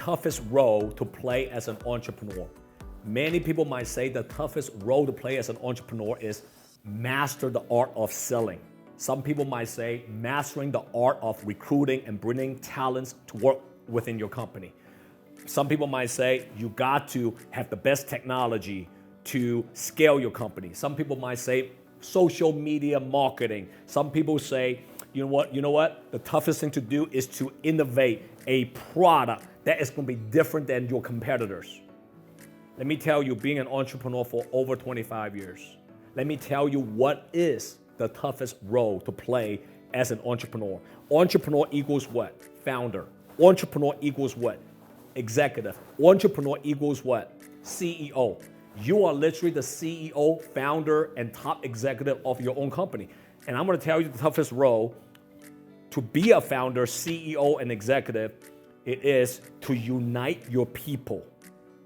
toughest role to play as an entrepreneur? Many people might say the toughest role to play as an entrepreneur is master the art of selling. Some people might say mastering the art of recruiting and bringing talents to work within your company. Some people might say you got to have the best technology to scale your company. Some people might say social media marketing. Some people say, you know what? The toughest thing to do is to innovate a product that is going to be different than your competitors. Let me tell you, being an entrepreneur for over 25 years, let me tell you what is the toughest role to play as an entrepreneur. Entrepreneur equals what? Founder. Entrepreneur equals what? Executive. Entrepreneur equals what? CEO. You are literally the CEO, founder, and top executive of your own company. And I'm going to tell you the toughest role to be a founder, CEO, and executive, it is to unite your people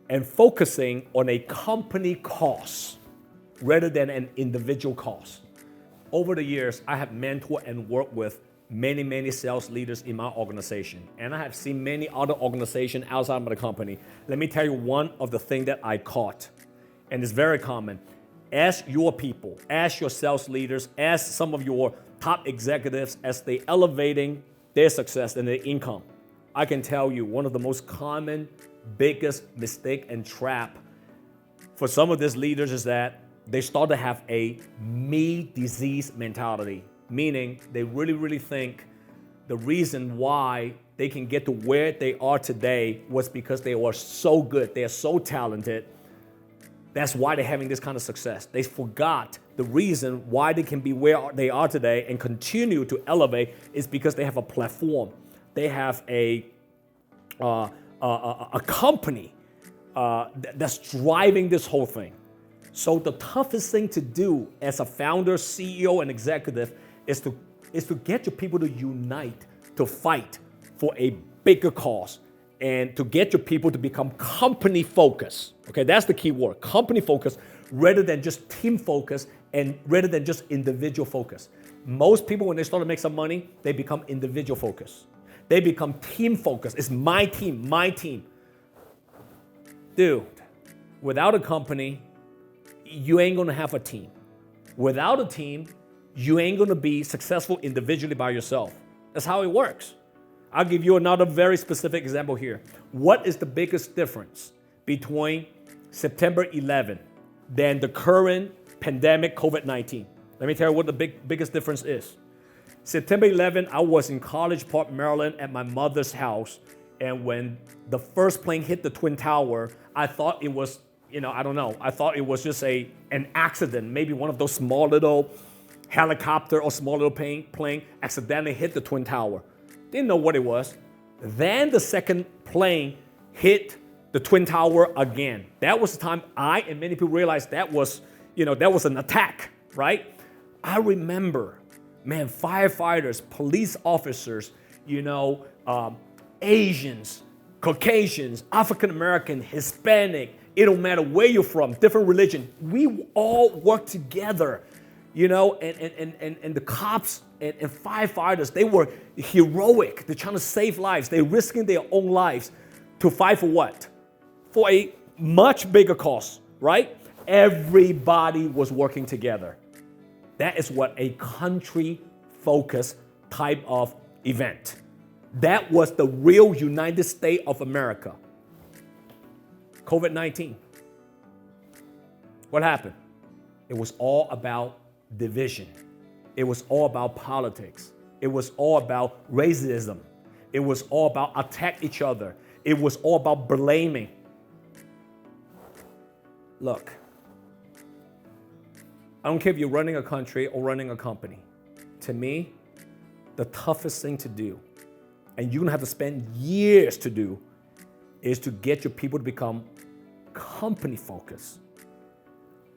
and focusing on a company cause rather than an individual cause. Over the years, I have mentored and worked with many sales leaders in my organization. And I have seen many other organizations outside of the company. Let me tell you one of the things that I caught, and it's very common. As your people, as your sales leaders, as some of your top executives, as they elevating their success and their income, I can tell you one of the most common, biggest mistake and trap for some of these leaders is that they start to have a me disease mentality, meaning they really think the reason why they can get to where they are today was because they were so good, they are so talented. That's why they're having this kind of success. They forgot the reason why they can be where they are today and continue to elevate is because they have a platform. They have a company that's driving this whole thing. So the toughest thing to do as a founder, CEO, and executive is to get your people to unite, to fight for a bigger cause, and to get your people to become company focused. Okay, that's the key word, company focused, rather than just team focused and rather than just individual focused. Most people, when they start to make some money, they become individual focused. They become team focused. It's my team, my team. Dude, without a company, you ain't gonna have a team. Without a team, you ain't gonna be successful individually by yourself. That's how it works. I'll give you another very specific example here. What is the biggest difference between September 11 than the current pandemic COVID-19? Let me tell you what the biggest difference is. September 11, I was in College Park, Maryland at my mother's house. And when the first plane hit the Twin Tower, I thought it was, I thought it was just an accident. Maybe one of those small little helicopter or small little plane accidentally hit the Twin Tower. Didn't know what it was. Then the second plane hit the Twin Tower again. That was the time I and many people realized that was an attack, right? I remember, man, firefighters, police officers, Asians, Caucasians, African American, Hispanic, it don't matter where you're from, different religion. We all work together, and the cops and firefighters, they were heroic. They're trying to save lives. They're risking their own lives to fight for what? For a much bigger cause, right? Everybody was working together. That is what a country-focused type of event. That was the real United States of America. COVID-19. What happened? It was all about division. It was all about politics. It was all about racism. It was all about attack each other. It was all about blaming. Look, I don't care if you're running a country or running a company. To me, the toughest thing to do, and you're gonna have to spend years to do, is to get your people to become company focused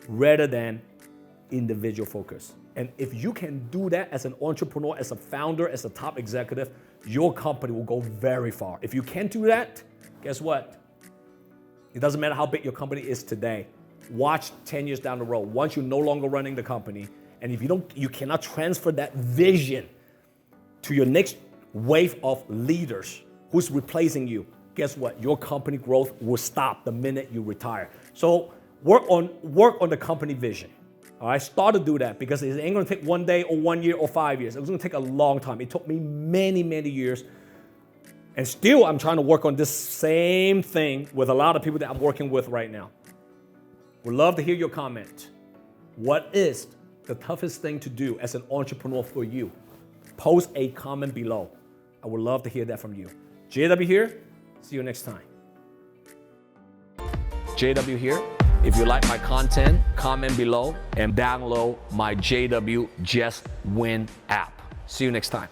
rather than individual focused. And if you can do that as an entrepreneur, as a founder, as a top executive, your company will go very far. If you can't do that, guess what? It doesn't matter how big your company is today. Watch 10 years down the road. Once you're no longer running the company, and if you cannot transfer that vision to your next wave of leaders who's replacing you, guess what? Your company growth will stop the minute you retire. So work on the company vision. All right, start to do that because it ain't gonna take 1 day or 1 year or 5 years. It was gonna take a long time. It took me many, many years. And still, I'm trying to work on this same thing with a lot of people that I'm working with right now. Would love to hear your comment. What is the toughest thing to do as an entrepreneur for you? Post a comment below. I would love to hear that from you. JW here. See you next time. JW here. If you like my content, comment below and download my JW Just Win app. See you next time.